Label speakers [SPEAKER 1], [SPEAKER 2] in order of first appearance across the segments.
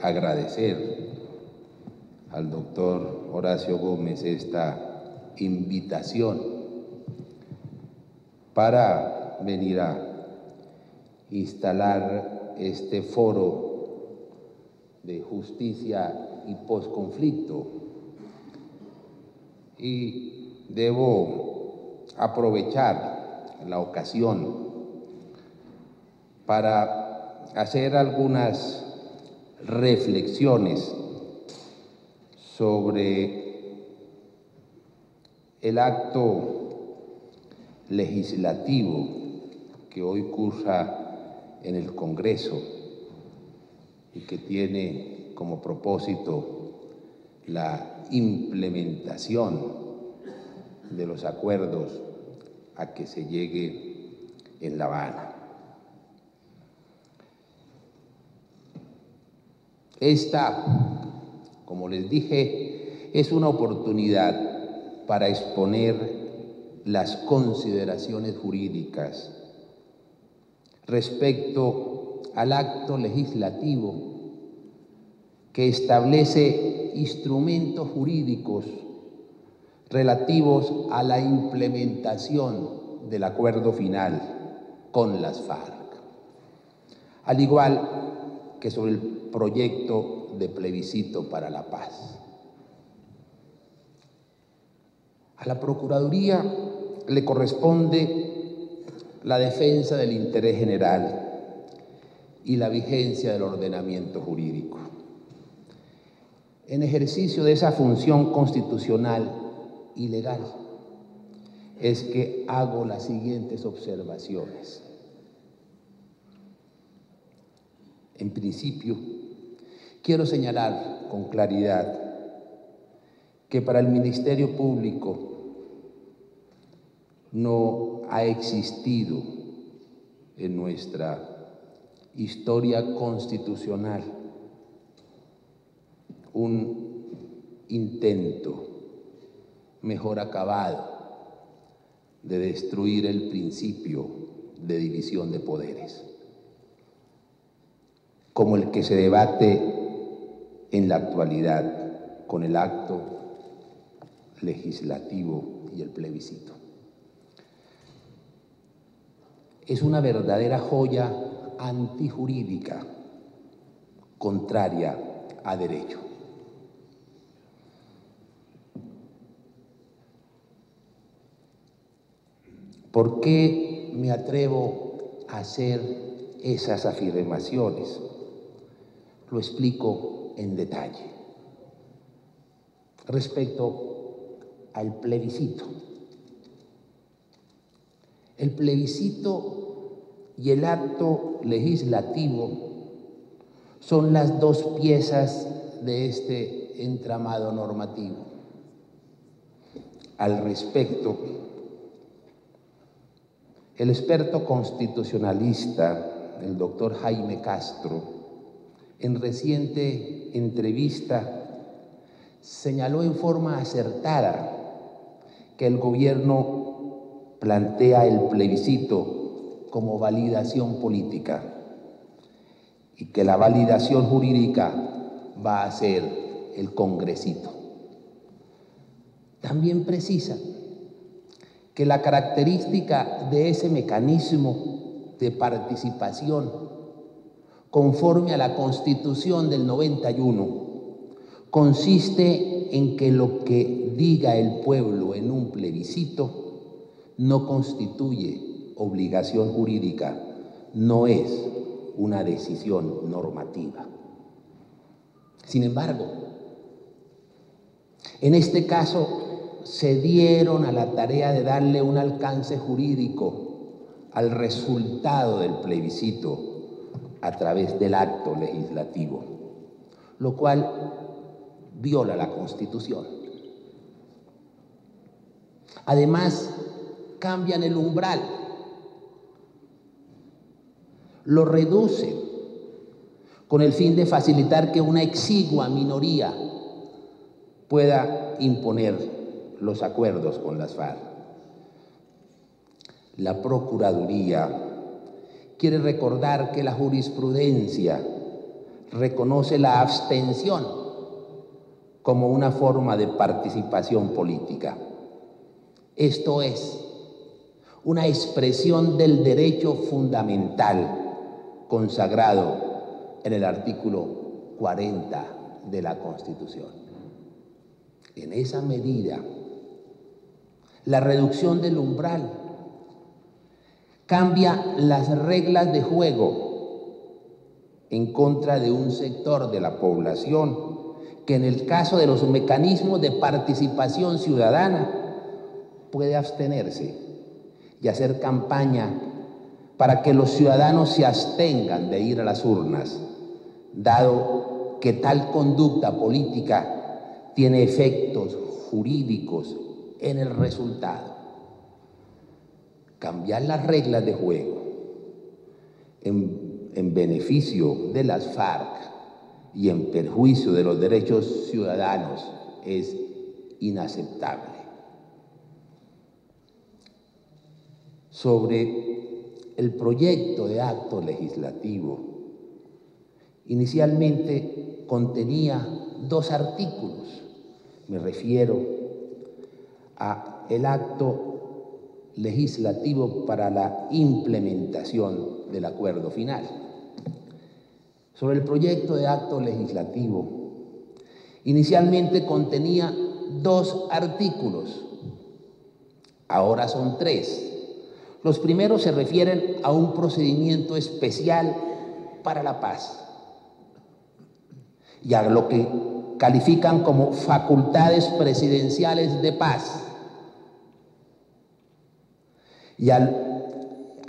[SPEAKER 1] agradecer al doctor Horacio Gómez esta invitación para venir a instalar este foro de justicia y posconflicto. Y debo aprovechar la ocasión para hacer algunas reflexiones sobre el acto legislativo que hoy cursa en el Congreso y que tiene como propósito la implementación de los acuerdos a que se llegue en La Habana. Esta, como les dije, es una oportunidad para exponer las consideraciones jurídicas respecto al acto legislativo que establece instrumentos jurídicos relativos a la implementación del acuerdo final con las FARC, al igual que sobre el proyecto de plebiscito para la paz. A la Procuraduría le corresponde la defensa del interés general y la vigencia del ordenamiento jurídico. En ejercicio de esa función constitucional y legal es que hago las siguientes observaciones. En principio, quiero señalar con claridad que para el Ministerio Público no ha existido en nuestra historia constitucional un intento mejor acabado de destruir el principio de división de poderes, como el que se debate en la actualidad con el acto legislativo y el plebiscito. Es una verdadera joya antijurídica, contraria a derecho. ¿Por qué me atrevo a hacer esas afirmaciones? Lo explico en detalle. Respecto al plebiscito. El plebiscito y el acto legislativo son las dos piezas de este entramado normativo. Al respecto, el experto constitucionalista, el doctor Jaime Castro, en reciente entrevista, señaló en forma acertada que el gobierno plantea el plebiscito como validación política y que la validación jurídica va a ser el congresito. También precisa que la característica de ese mecanismo de participación conforme a la Constitución del 91 consiste en que lo que diga el pueblo en un plebiscito no constituye obligación jurídica, no es una decisión normativa. Sin embargo, en este caso se dieron a la tarea de darle un alcance jurídico al resultado del plebiscito a través del acto legislativo, lo cual viola la Constitución. Además, cambian el umbral, lo reducen con el fin de facilitar que una exigua minoría pueda imponer los acuerdos con las FARC. La Procuraduría quiere recordar que la jurisprudencia reconoce la abstención como una forma de participación política. Esto es una expresión del derecho fundamental consagrado en el artículo 40 de la Constitución. En esa medida, la reducción del umbral cambia las reglas de juego en contra de un sector de la población que en el caso de los mecanismos de participación ciudadana puede abstenerse y hacer campaña para que los ciudadanos se abstengan de ir a las urnas, dado que tal conducta política tiene efectos jurídicos en el resultado. Cambiar las reglas de juego en beneficio de las FARC y en perjuicio de los derechos ciudadanos es inaceptable. Sobre el proyecto de acto legislativo, inicialmente contenía 2 artículos. Me refiero al acto legislativo para la implementación del acuerdo final. Sobre el proyecto de acto legislativo, inicialmente contenía 2 artículos, ahora son 3. Los primeros se refieren a un procedimiento especial para la paz y a lo que califican como facultades presidenciales de paz. Y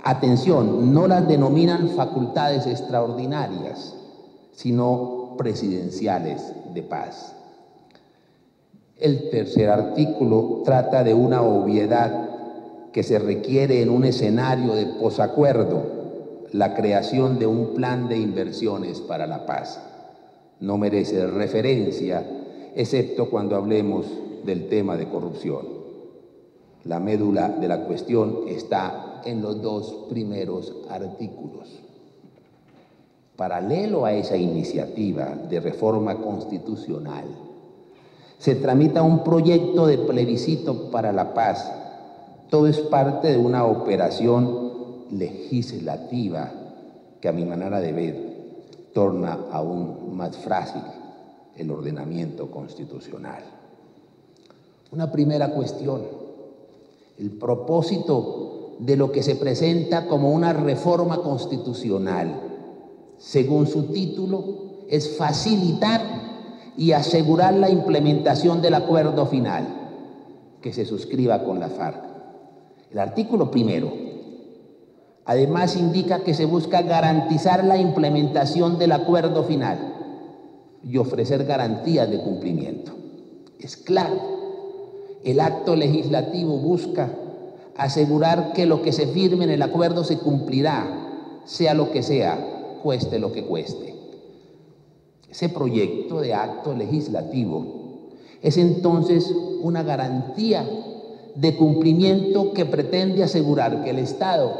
[SPEAKER 1] atención, no las denominan facultades extraordinarias, sino presidenciales de paz. El tercer artículo trata de una obviedad que se requiere en un escenario de posacuerdo, la creación de un plan de inversiones para la paz. No merece referencia, excepto cuando hablemos del tema de corrupción. La médula de la cuestión está en los 2 primeros artículos. Paralelo a esa iniciativa de reforma constitucional, se tramita un proyecto de plebiscito para la paz. Todo es parte de una operación legislativa que, a mi manera de ver, torna aún más frágil el ordenamiento constitucional. Una primera cuestión: el propósito de lo que se presenta como una reforma constitucional, según su título, es facilitar y asegurar la implementación del acuerdo final que se suscriba con la FARC. El artículo primero, además, indica que se busca garantizar la implementación del acuerdo final y ofrecer garantías de cumplimiento. Es claro, el acto legislativo busca asegurar que lo que se firme en el acuerdo se cumplirá, sea lo que sea, cueste lo que cueste. Ese proyecto de acto legislativo es entonces una garantía de cumplimiento que pretende asegurar que el Estado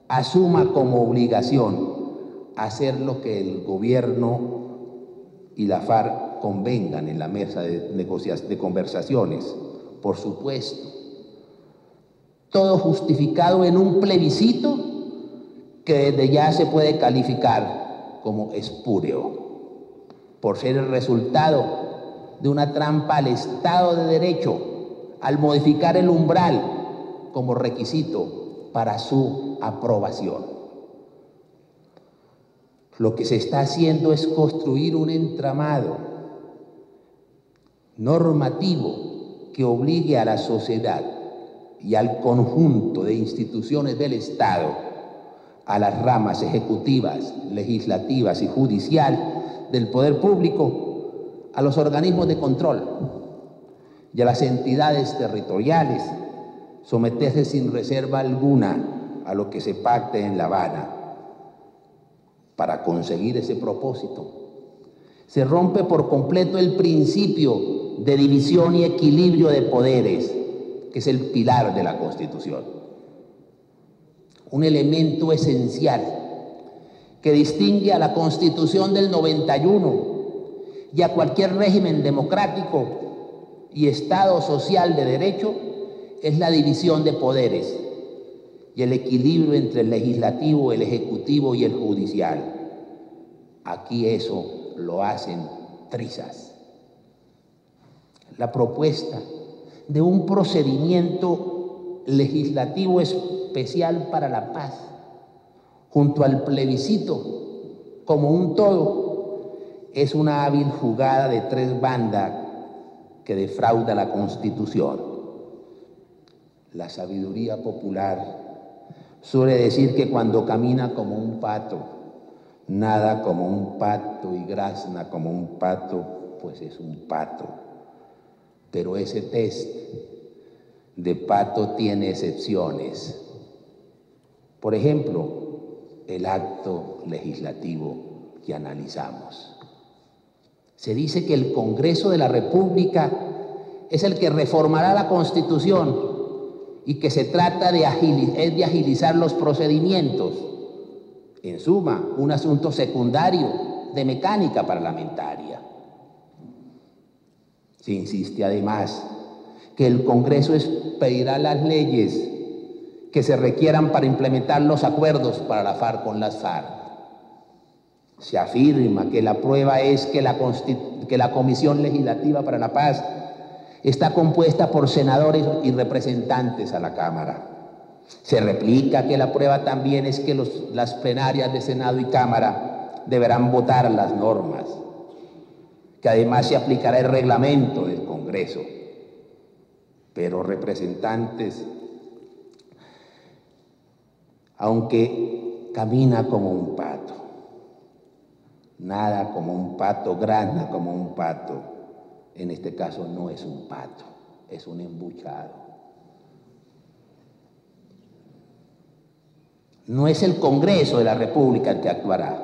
[SPEAKER 1] asuma como obligación hacer lo que el gobierno y la FARC convengan en la mesa de conversaciones. Por supuesto, todo justificado en un plebiscito que desde ya se puede calificar como espúreo, por ser el resultado de una trampa al Estado de Derecho, al modificar el umbral como requisito para su aprobación. Lo que se está haciendo es construir un entramado normativo que obligue a la sociedad y al conjunto de instituciones del Estado, a las ramas ejecutivas, legislativas y judicial del poder público, a los organismos de control y a las entidades territoriales, someterse sin reserva alguna a lo que se pacte en La Habana. Para conseguir ese propósito, se rompe por completo el principio de división y equilibrio de poderes, que es el pilar de la Constitución. Un elemento esencial que distingue a la Constitución del 91 y a cualquier régimen democrático y Estado social de derecho es la división de poderes y el equilibrio entre el legislativo, el ejecutivo y el judicial. Aquí eso lo hacen trizas. La propuesta de un procedimiento legislativo especial para la paz, junto al plebiscito como un todo, es una hábil jugada de tres bandas que defrauda la Constitución. La sabiduría popular suele decir que cuando camina como un pato, nada como un pato y grazna como un pato, pues es un pato. Pero ese test de pato tiene excepciones. Por ejemplo, el acto legislativo que analizamos. Se dice que el Congreso de la República es el que reformará la Constitución y que se trata de agilizar los procedimientos. En suma, un asunto secundario de mecánica parlamentaria. Se insiste además que el Congreso expedirá las leyes que se requieran para implementar los acuerdos para la FARC con las FARC. Se afirma que la prueba es que la Comisión Legislativa para la Paz está compuesta por senadores y representantes a la Cámara. Se replica que la prueba también es que las plenarias de Senado y Cámara deberán votar las normas, que además se aplicará el reglamento del Congreso. Pero representantes, aunque camina como un pato, nada como un pato, grana como un pato, en este caso no es un pato, es un embuchado. No es el Congreso de la República el que actuará.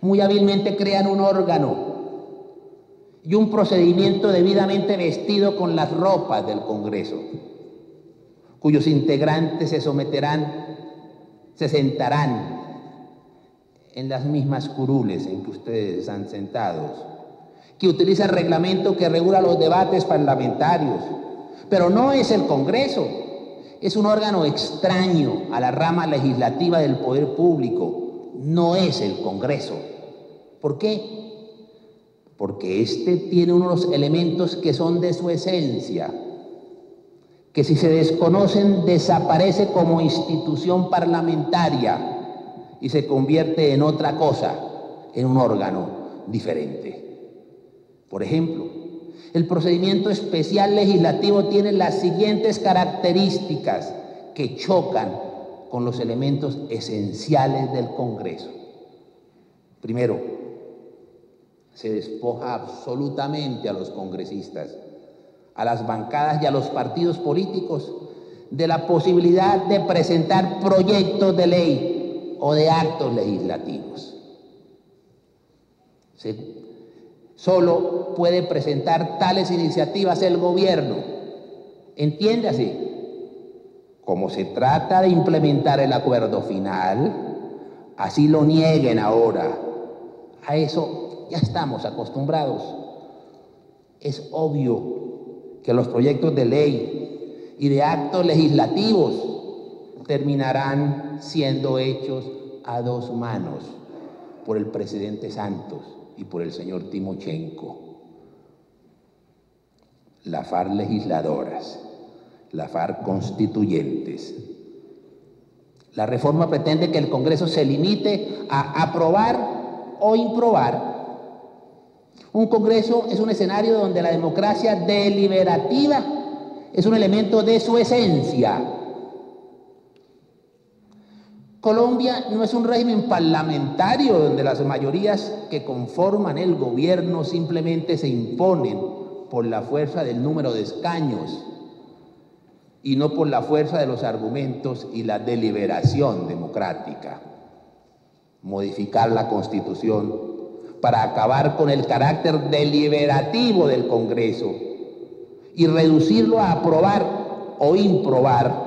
[SPEAKER 1] Muy hábilmente crean un órgano y un procedimiento debidamente vestido con las ropas del Congreso, cuyos integrantes se sentarán en las mismas curules en que ustedes están sentados, que utiliza el reglamento que regula los debates parlamentarios, pero no es el Congreso, es un órgano extraño a la rama legislativa del poder público, no es el Congreso. ¿Por qué? Porque este tiene unos elementos que son de su esencia, que si se desconocen desaparece como institución parlamentaria y se convierte en otra cosa, en un órgano diferente. Por ejemplo, el procedimiento especial legislativo tiene las siguientes características que chocan con los elementos esenciales del Congreso. Primero, se despoja absolutamente a los congresistas, a las bancadas y a los partidos políticos de la posibilidad de presentar proyectos de ley o de actos legislativos. Solo puede presentar tales iniciativas el gobierno. Entiéndase, como se trata de implementar el acuerdo final, así lo nieguen ahora. A eso ya estamos acostumbrados. Es obvio que los proyectos de ley y de actos legislativos terminarán siendo hechos a dos manos por el presidente Santos y por el señor Timochenko. La FARC legisladoras, la FARC constituyentes. La reforma pretende que el Congreso se limite a aprobar o improbar. Un Congreso es un escenario donde la democracia deliberativa es un elemento de su esencia. Colombia no es un régimen parlamentario donde las mayorías que conforman el gobierno simplemente se imponen por la fuerza del número de escaños y no por la fuerza de los argumentos y la deliberación democrática. Modificar la Constitución para acabar con el carácter deliberativo del Congreso y reducirlo a aprobar o improbar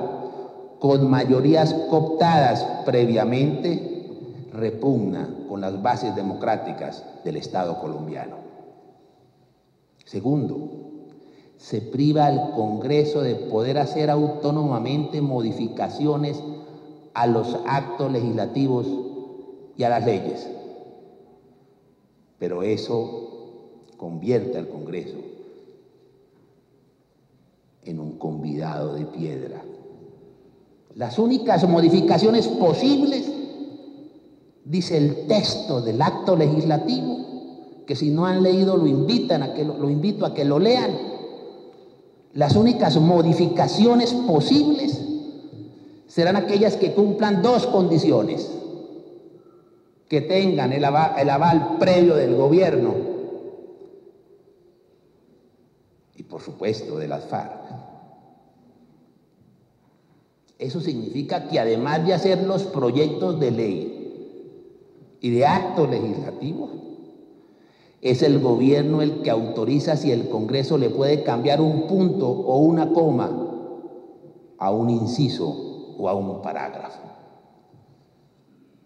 [SPEAKER 1] con mayorías cooptadas previamente repugna con las bases democráticas del Estado colombiano. Segundo, se priva al Congreso de poder hacer autónomamente modificaciones a los actos legislativos y a las leyes. Pero eso convierte al Congreso en un convidado de piedra. Las únicas modificaciones posibles, dice el texto del acto legislativo, que si no han leído lo invito a que lo lean. Las únicas modificaciones posibles serán aquellas que cumplan dos condiciones: que tengan el aval previo del gobierno y, por supuesto, de las FARC. Eso significa que además de hacer los proyectos de ley y de actos legislativos, es el gobierno el que autoriza si el Congreso le puede cambiar un punto o una coma a un inciso o a un parágrafo.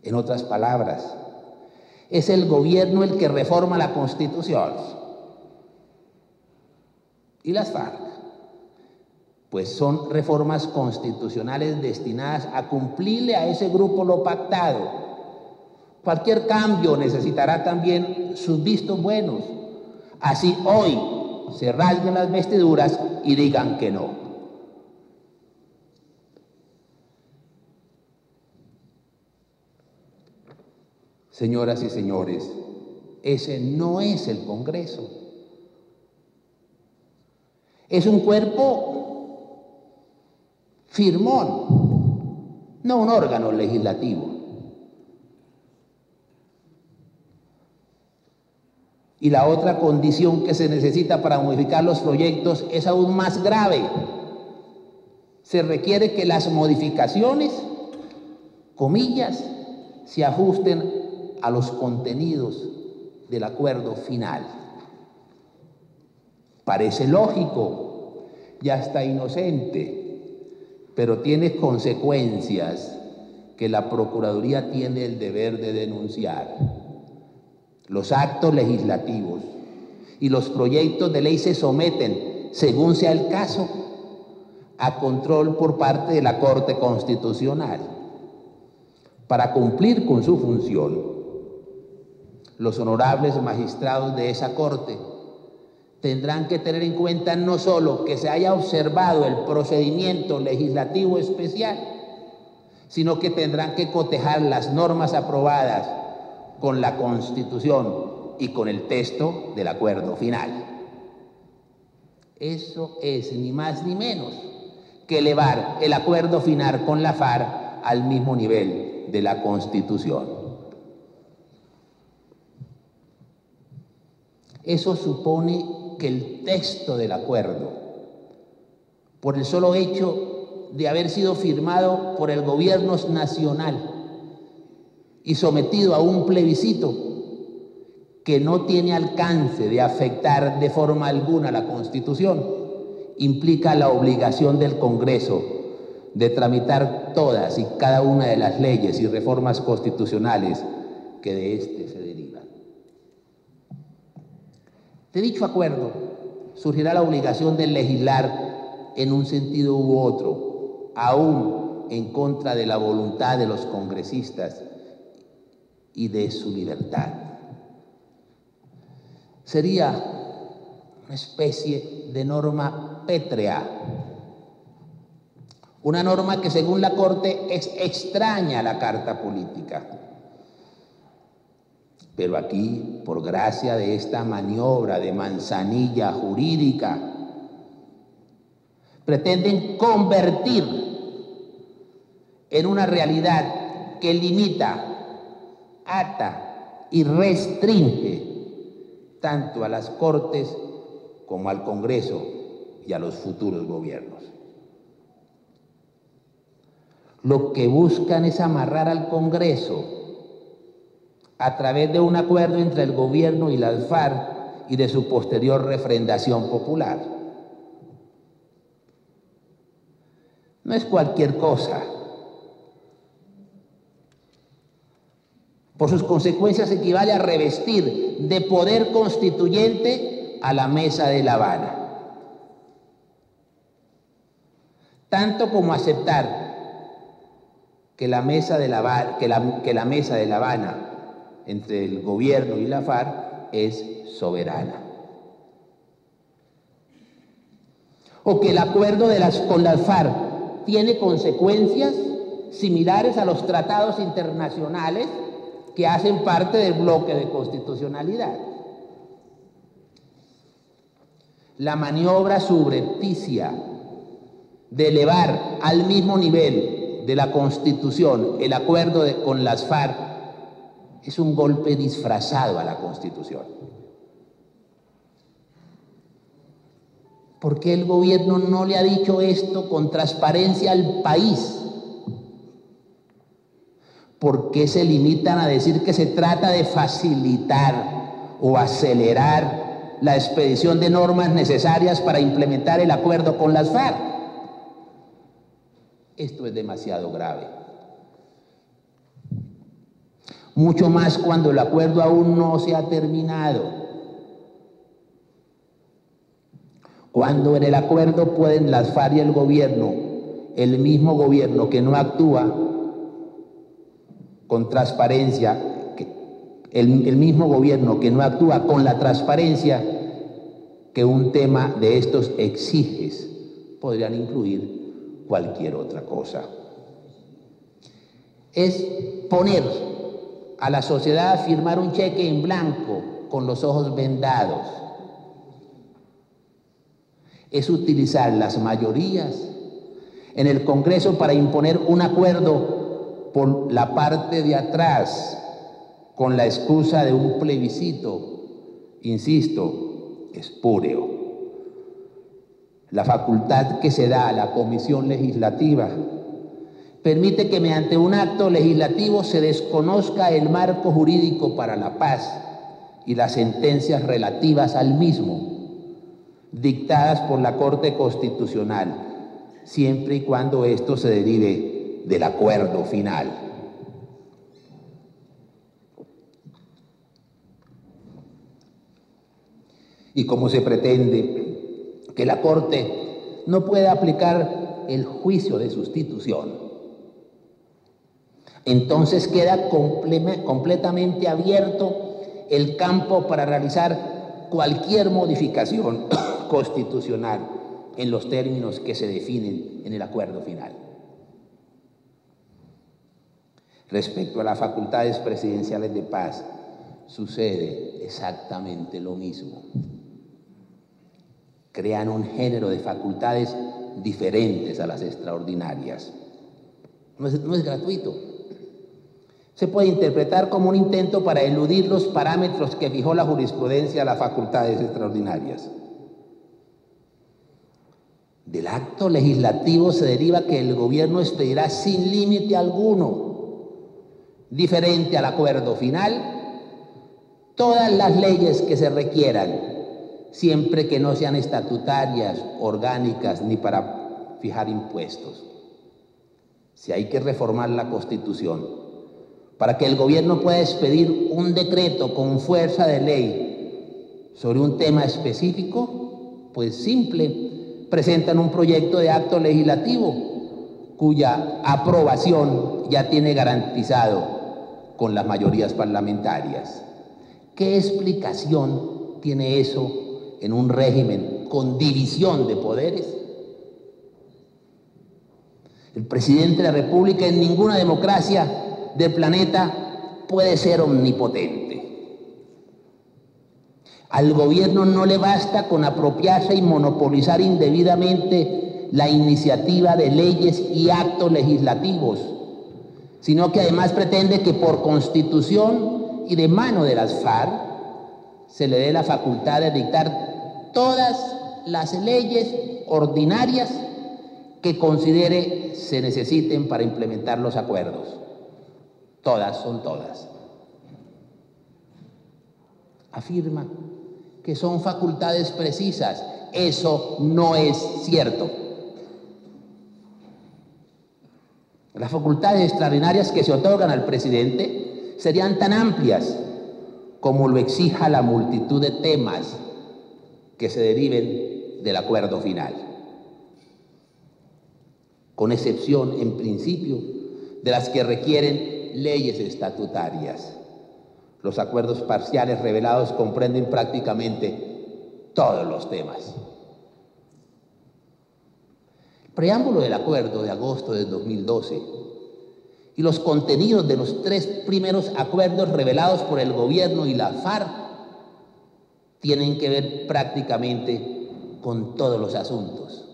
[SPEAKER 1] En otras palabras, es el gobierno el que reforma la Constitución. Y las FARC, pues son reformas constitucionales destinadas a cumplirle a ese grupo lo pactado. Cualquier cambio necesitará también sus vistos buenos. Así hoy se rasguen las vestiduras y digan que no. Señoras y señores, ese no es el Congreso. Es un cuerpo firmón, no un órgano legislativo. Y la otra condición que se necesita para modificar los proyectos es aún más grave. Se requiere que las modificaciones, comillas, se ajusten a los contenidos del acuerdo final. Parece lógico y hasta inocente, pero tiene consecuencias que la Procuraduría tiene el deber de denunciar. Los actos legislativos y los proyectos de ley se someten, según sea el caso, a control por parte de la Corte Constitucional. Para cumplir con su función, los honorables magistrados de esa Corte tendrán que tener en cuenta no solo que se haya observado el procedimiento legislativo especial, sino que tendrán que cotejar las normas aprobadas con la Constitución y con el texto del acuerdo final. Eso es ni más ni menos que elevar el acuerdo final con la FARC al mismo nivel de la Constitución. Eso supone que el texto del acuerdo, por el solo hecho de haber sido firmado por el gobierno nacional y sometido a un plebiscito que no tiene alcance de afectar de forma alguna la Constitución, implica la obligación del Congreso de tramitar todas y cada una de las leyes y reformas constitucionales que de éste se derivan. De dicho acuerdo surgirá la obligación de legislar en un sentido u otro, aún en contra de la voluntad de los congresistas y de su libertad. Sería una especie de norma pétrea, una norma que según la Corte es extraña a la Carta Política. Pero aquí, por gracia de esta maniobra de manzanilla jurídica, pretenden convertir en una realidad que limita, ata y restringe tanto a las Cortes como al Congreso y a los futuros gobiernos. Lo que buscan es amarrar al Congreso a través de un acuerdo entre el gobierno y las FARC y de su posterior refrendación popular. No es cualquier cosa. Por sus consecuencias equivale a revestir de poder constituyente a la Mesa de La Habana. Tanto como aceptar que la Mesa de La Habana entre el gobierno y la FARC es soberana. O que el acuerdo con las FARC tiene consecuencias similares a los tratados internacionales que hacen parte del bloque de constitucionalidad. La maniobra subrepticia de elevar al mismo nivel de la Constitución el acuerdo con las FARC es un golpe disfrazado a la Constitución. ¿Por qué el gobierno no le ha dicho esto con transparencia al país? ¿Por qué se limitan a decir que se trata de facilitar o acelerar la expedición de normas necesarias para implementar el acuerdo con las FARC? Esto es demasiado grave. Mucho más cuando el acuerdo aún no se ha terminado. Cuando en el acuerdo pueden las FARC y el gobierno, el mismo gobierno que no actúa con transparencia, el mismo gobierno que no actúa con la transparencia que un tema de estos exige, podrían incluir cualquier otra cosa. Es poner a la sociedad a firmar un cheque en blanco con los ojos vendados. Es utilizar las mayorías en el Congreso para imponer un acuerdo por la parte de atrás, con la excusa de un plebiscito, insisto, espúreo. La facultad que se da a la Comisión Legislativa permite que mediante un acto legislativo se desconozca el marco jurídico para la paz y las sentencias relativas al mismo, dictadas por la Corte Constitucional, siempre y cuando esto se derive del acuerdo final. Y como se pretende que la Corte no pueda aplicar el juicio de sustitución, entonces queda completamente abierto el campo para realizar cualquier modificación constitucional en los términos que se definen en el acuerdo final. Respecto a las facultades presidenciales de paz, sucede exactamente lo mismo. Crean un género de facultades diferentes a las extraordinarias. No es gratuito. Se puede interpretar como un intento para eludir los parámetros que fijó la jurisprudencia a las facultades extraordinarias. Del acto legislativo se deriva que el gobierno expedirá sin límite alguno, diferente al acuerdo final, todas las leyes que se requieran, siempre que no sean estatutarias, orgánicas, ni para fijar impuestos. Si hay que reformar la Constitución para que el gobierno pueda expedir un decreto con fuerza de ley sobre un tema específico, pues simple, presentan un proyecto de acto legislativo cuya aprobación ya tiene garantizado con las mayorías parlamentarias. ¿Qué explicación tiene eso en un régimen con división de poderes? El presidente de la República en ninguna democracia del planeta puede ser omnipotente. Al gobierno no le basta con apropiarse y monopolizar indebidamente la iniciativa de leyes y actos legislativos, sino que además pretende que por Constitución y de mano de las FARC se le dé la facultad de dictar todas las leyes ordinarias que considere se necesiten para implementar los acuerdos. Todas son todas. Afirma que son facultades precisas. Eso no es cierto. Las facultades extraordinarias que se otorgan al presidente serían tan amplias como lo exija la multitud de temas que se deriven del acuerdo final, con excepción, en principio, de las que requieren leyes estatutarias. Los acuerdos parciales revelados comprenden prácticamente todos los temas. El preámbulo del acuerdo de agosto de 2012 y los contenidos de los 3 primeros acuerdos revelados por el gobierno y la FARC tienen que ver prácticamente con todos los asuntos,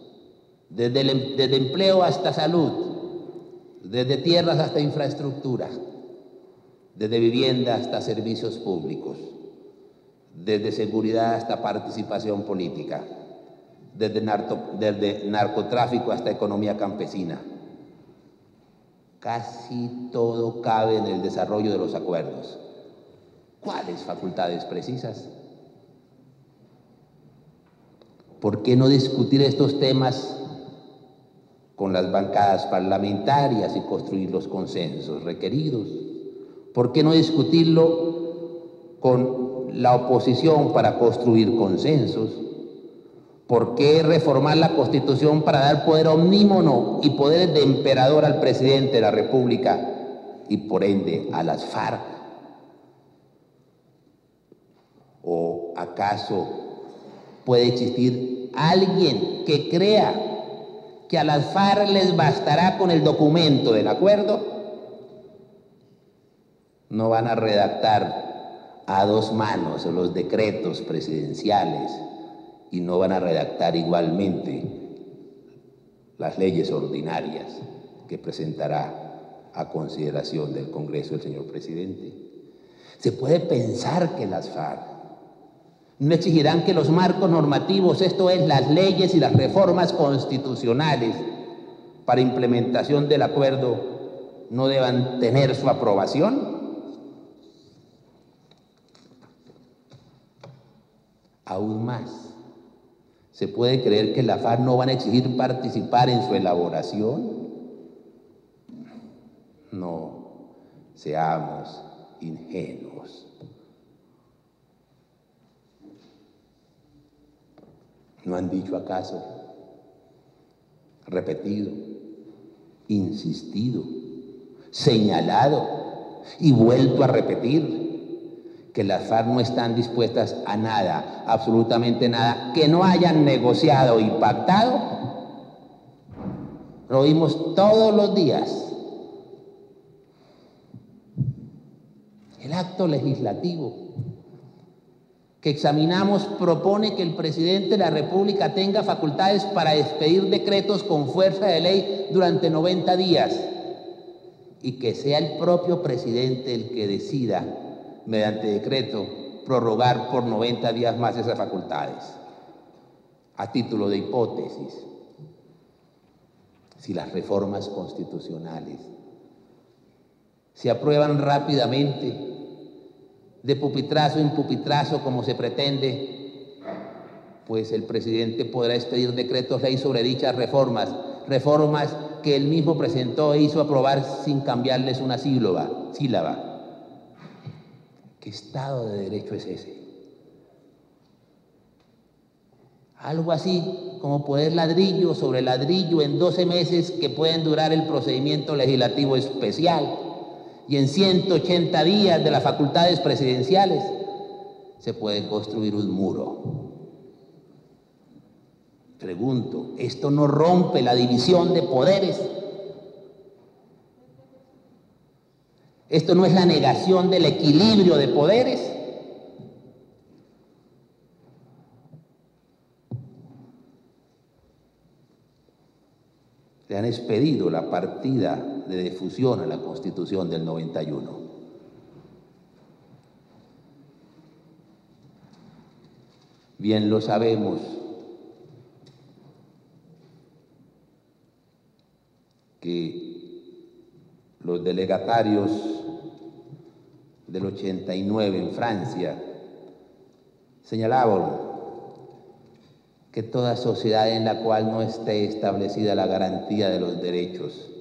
[SPEAKER 1] desde empleo hasta salud, desde tierras hasta infraestructura, desde vivienda hasta servicios públicos, desde seguridad hasta participación política, desde narcotráfico hasta economía campesina. Casi todo cabe en el desarrollo de los acuerdos. ¿Cuáles facultades precisas? ¿Por qué no discutir estos temas con las bancadas parlamentarias y construir los consensos requeridos? ¿Por qué no discutirlo con la oposición para construir consensos? ¿Por qué reformar la Constitución para dar poder omnímono y poderes de emperador al presidente de la República y por ende a las FARC? ¿O acaso puede existir alguien que crea que a las FARC les bastará con el documento del acuerdo? No van a redactar a 2 manos los decretos presidenciales y no van a redactar igualmente las leyes ordinarias que presentará a consideración del Congreso el señor presidente. Se puede pensar que las FARC no exigirán que los marcos normativos, esto es, las leyes y las reformas constitucionales para implementación del acuerdo, no deban tener su aprobación. Aún más, ¿se puede creer que la FARC no van a exigir participar en su elaboración? No, seamos ingenuos. ¿No han dicho acaso, repetido, insistido, señalado y vuelto a repetir que las FARC no están dispuestas a nada, absolutamente nada, que no hayan negociado y pactado? Lo oímos todos los días. El acto legislativo que examinamos propone que el presidente de la República tenga facultades para expedir decretos con fuerza de ley durante 90 días y que sea el propio presidente el que decida, mediante decreto, prorrogar por 90 días más esas facultades. A título de hipótesis, si las reformas constitucionales se aprueban rápidamente, de pupitrazo en pupitrazo, como se pretende, pues el presidente podrá expedir decretos ley sobre dichas reformas que él mismo presentó e hizo aprobar sin cambiarles una sílaba. ¿Qué Estado de Derecho es ese? Algo así como poner ladrillo sobre ladrillo en 12 meses que pueden durar el procedimiento legislativo especial, y en 180 días de las facultades presidenciales se puede construir un muro. Pregunto, ¿esto no rompe la división de poderes? ¿Esto no es la negación del equilibrio de poderes? Le han expedido la partida de difusión a la Constitución del 91. Bien lo sabemos que los delegatarios del 89 en Francia señalaban que toda sociedad en la cual no esté establecida la garantía de los derechos,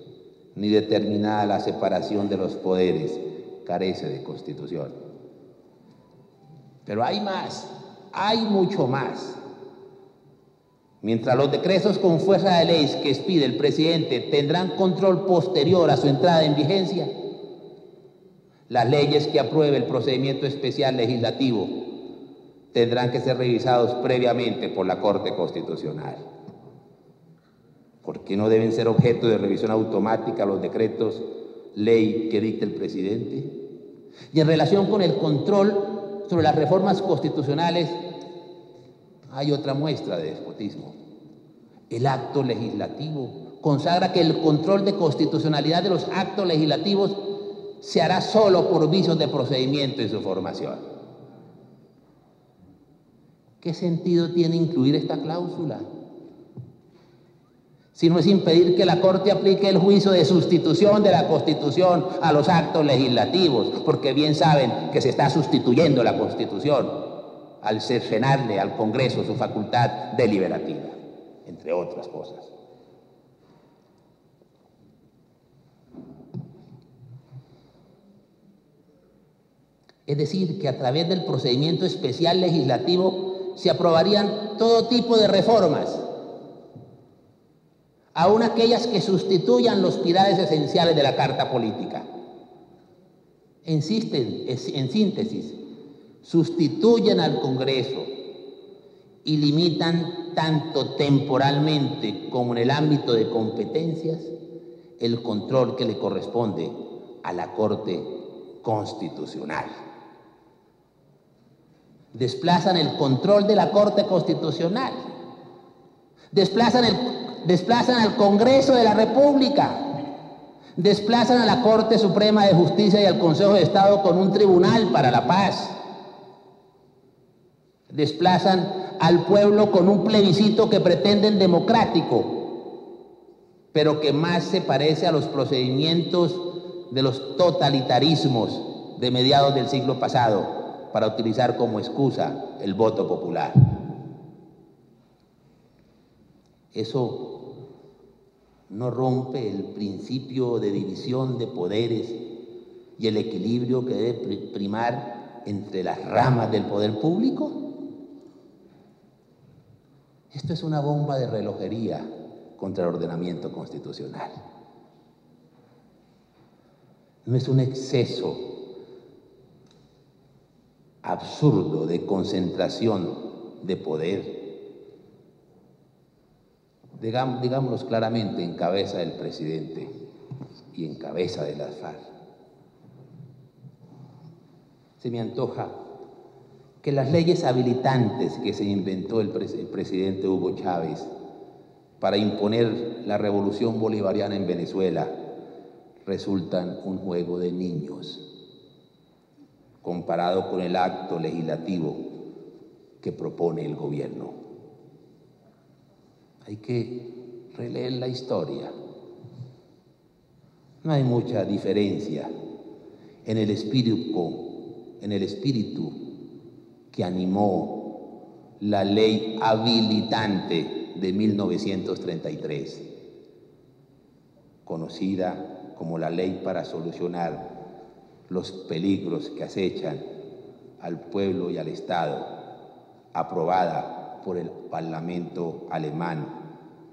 [SPEAKER 1] ni determinada la separación de los poderes, carece de constitución. Pero hay más, hay mucho más. Mientras los decretos con fuerza de ley que expide el presidente tendrán control posterior a su entrada en vigencia, las leyes que apruebe el procedimiento especial legislativo tendrán que ser revisados previamente por la Corte Constitucional. ¿Por qué no deben ser objeto de revisión automática los decretos ley que dicte el presidente? Y en relación con el control sobre las reformas constitucionales, hay otra muestra de despotismo. El acto legislativo consagra que el control de constitucionalidad de los actos legislativos se hará solo por vicios de procedimiento en su formación. ¿Qué sentido tiene incluir esta cláusula? Si no es impedir que la Corte aplique el juicio de sustitución de la Constitución a los actos legislativos, porque bien saben que se está sustituyendo la Constitución al cercenarle al Congreso su facultad deliberativa, entre otras cosas. Es decir, que a través del procedimiento especial legislativo se aprobarían todo tipo de reformas, aun aquellas que sustituyan los pilares esenciales de la Carta Política. En síntesis, sustituyen al Congreso y limitan tanto temporalmente como en el ámbito de competencias el control que le corresponde a la Corte Constitucional. Desplazan el control de la Corte Constitucional, desplazan al Congreso de la República, desplazan a la Corte Suprema de Justicia y al Consejo de Estado con un tribunal para la paz, desplazan al pueblo con un plebiscito que pretenden democrático, pero que más se parece a los procedimientos de los totalitarismos de mediados del siglo pasado, para utilizar como excusa el voto popular. Eso no rompe el principio de división de poderes y el equilibrio que debe primar entre las ramas del poder público. Esto es una bomba de relojería contra el ordenamiento constitucional. No es un exceso absurdo de concentración de poder. Digámoslo claramente, en cabeza del presidente y en cabeza de las FARC. Se me antoja que las leyes habilitantes que se inventó el presidente Hugo Chávez para imponer la revolución bolivariana en Venezuela resultan un juego de niños comparado con el acto legislativo que propone el gobierno. Hay que releer la historia. No hay mucha diferencia en el espíritu que animó la ley habilitante de 1933, conocida como la ley para solucionar los peligros que acechan al pueblo y al Estado, aprobada por el Parlamento alemán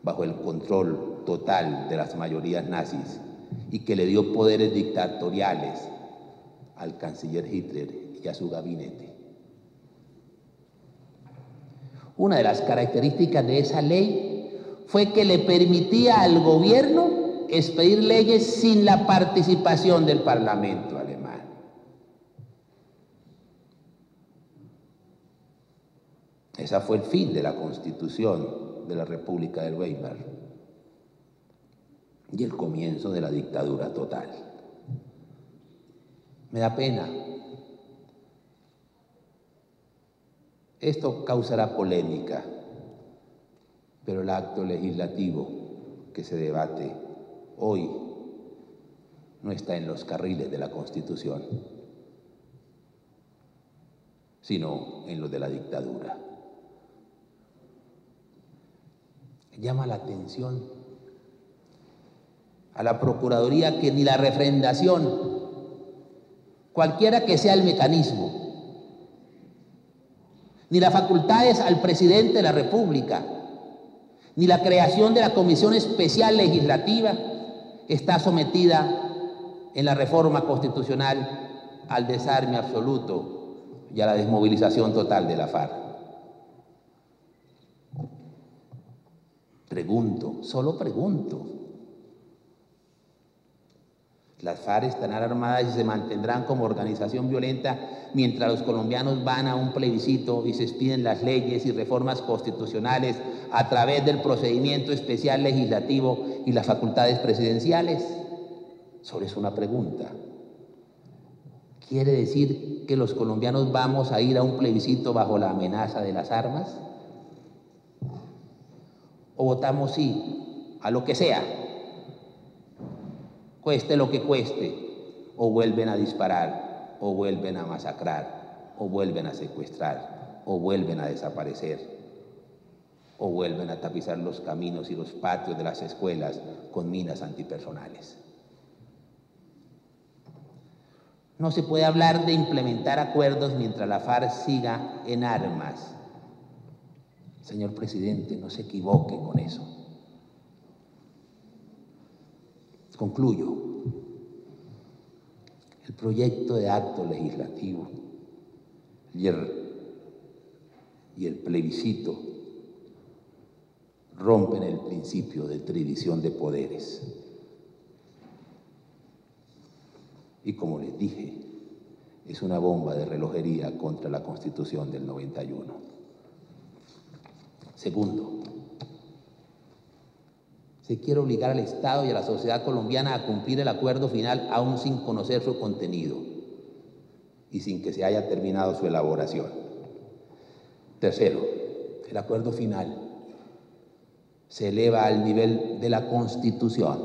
[SPEAKER 1] bajo el control total de las mayorías nazis y que le dio poderes dictatoriales al canciller Hitler y a su gabinete. Una de las características de esa ley fue que le permitía al gobierno expedir leyes sin la participación del Parlamento alemán. Ese fue el fin de la Constitución de la República del Weimar y el comienzo de la dictadura total. Me da pena. Esto causará polémica, pero el acto legislativo que se debate hoy no está en los carriles de la Constitución, sino en los de la dictadura. Llama la atención a la Procuraduría que ni la refrendación cualquiera que sea el mecanismo, ni las facultades al presidente de la República, ni la creación de la Comisión Especial Legislativa está sometida en la reforma constitucional al desarme absoluto y a la desmovilización total de la FARC. Pregunto, solo pregunto. Las FARC estarán armadas y se mantendrán como organización violenta mientras los colombianos van a un plebiscito y se expiden las leyes y reformas constitucionales a través del procedimiento especial legislativo y las facultades presidenciales. Solo es una pregunta. ¿Quiere decir que los colombianos vamos a ir a un plebiscito bajo la amenaza de las armas? ¿O votamos sí a lo que sea, cueste lo que cueste, o vuelven a disparar, o vuelven a masacrar, o vuelven a secuestrar, o vuelven a desaparecer, o vuelven a tapizar los caminos y los patios de las escuelas con minas antipersonales? No se puede hablar de implementar acuerdos mientras la FARC siga en armas. Señor presidente, no se equivoque con eso. Concluyo. El proyecto de acto legislativo y el plebiscito rompen el principio de división de poderes. Y como les dije, es una bomba de relojería contra la Constitución del 91. Segundo, se quiere obligar al Estado y a la sociedad colombiana a cumplir el acuerdo final aún sin conocer su contenido y sin que se haya terminado su elaboración. Tercero, el acuerdo final se eleva al nivel de la Constitución,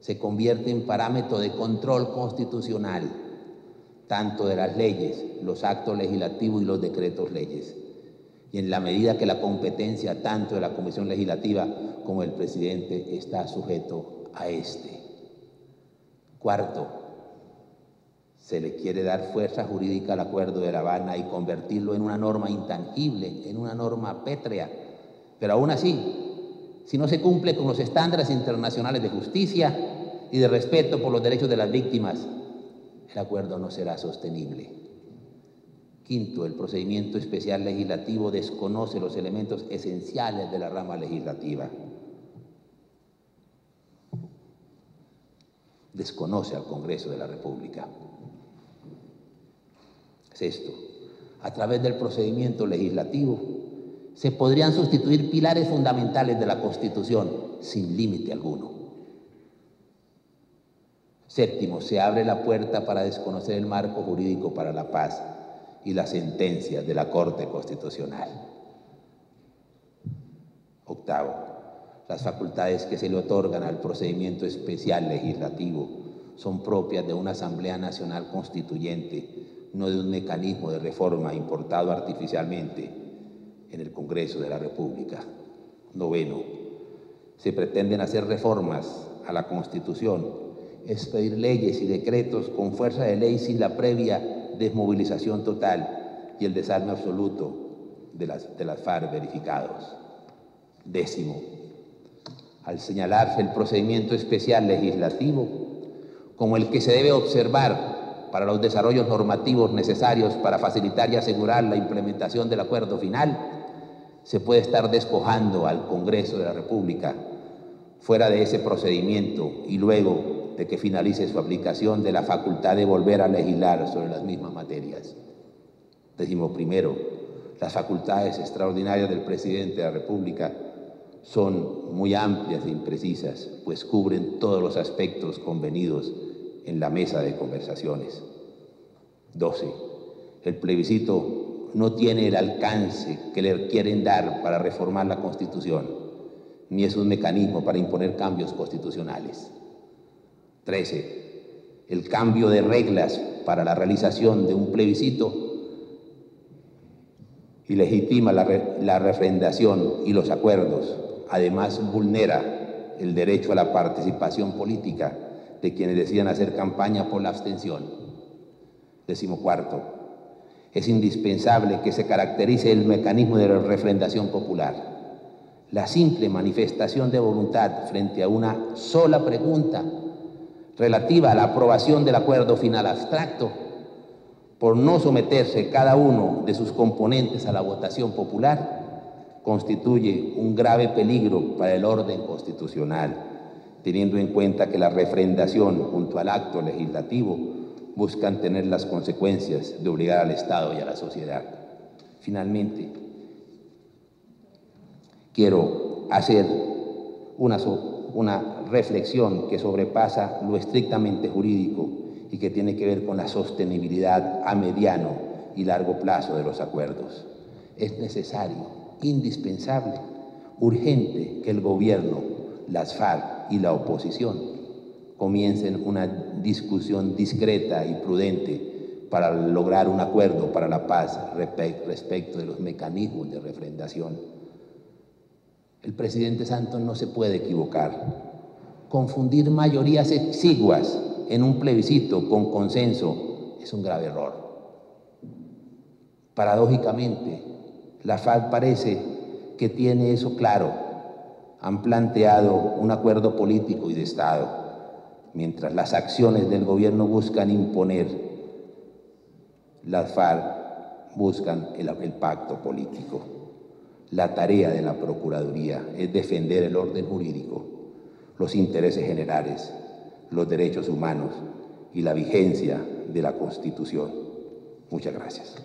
[SPEAKER 1] se convierte en parámetro de control constitucional, tanto de las leyes, los actos legislativos y los decretos leyes. Y en la medida que la competencia tanto de la Comisión Legislativa como del presidente está sujeto a este. Cuarto, se le quiere dar fuerza jurídica al Acuerdo de La Habana y convertirlo en una norma intangible, en una norma pétrea. Pero aún así, si no se cumple con los estándares internacionales de justicia y de respeto por los derechos de las víctimas, el acuerdo no será sostenible. Quinto, el procedimiento especial legislativo desconoce los elementos esenciales de la rama legislativa. Desconoce al Congreso de la República. Sexto, a través del procedimiento legislativo se podrían sustituir pilares fundamentales de la Constitución sin límite alguno. Séptimo, se abre la puerta para desconocer el marco jurídico para la paz y las sentencias de la Corte Constitucional. Octavo, las facultades que se le otorgan al procedimiento especial legislativo son propias de una Asamblea Nacional Constituyente, no de un mecanismo de reforma importado artificialmente en el Congreso de la República. Noveno, se pretenden hacer reformas a la Constitución, expedir leyes y decretos con fuerza de ley sin la previa desmovilización total y el desarme absoluto de las FARC verificados. Décimo, al señalarse el procedimiento especial legislativo como el que se debe observar para los desarrollos normativos necesarios para facilitar y asegurar la implementación del acuerdo final, se puede estar despojando al Congreso de la República fuera de ese procedimiento y luego de que finalice su aplicación de la facultad de volver a legislar sobre las mismas materias. Décimo primero, las facultades extraordinarias del presidente de la República son muy amplias e imprecisas, pues cubren todos los aspectos convenidos en la mesa de conversaciones. 12. El plebiscito no tiene el alcance que le quieren dar para reformar la Constitución, ni es un mecanismo para imponer cambios constitucionales. 13. El cambio de reglas para la realización de un plebiscito ilegitima la refrendación y los acuerdos. Además, vulnera el derecho a la participación política de quienes decidan hacer campaña por la abstención. 14. Es indispensable que se caracterice el mecanismo de la refrendación popular. La simple manifestación de voluntad frente a una sola pregunta relativa a la aprobación del acuerdo final abstracto, por no someterse cada uno de sus componentes a la votación popular, constituye un grave peligro para el orden constitucional, teniendo en cuenta que la refrendación junto al acto legislativo buscan tener las consecuencias de obligar al Estado y a la sociedad. Finalmente, quiero hacer una reflexión que sobrepasa lo estrictamente jurídico y que tiene que ver con la sostenibilidad a mediano y largo plazo de los acuerdos. Es necesario, indispensable, urgente que el gobierno, las FARC y la oposición comiencen una discusión discreta y prudente para lograr un acuerdo para la paz respecto de los mecanismos de refrendación. El presidente Santos no se puede equivocar. Confundir mayorías exiguas en un plebiscito con consenso es un grave error. Paradójicamente, la FARC parece que tiene eso claro. Han planteado un acuerdo político y de Estado, mientras las acciones del gobierno buscan imponer, las FARC buscan el pacto político. La tarea de la Procuraduría es defender el orden jurídico, los intereses generales, los derechos humanos y la vigencia de la Constitución. Muchas gracias.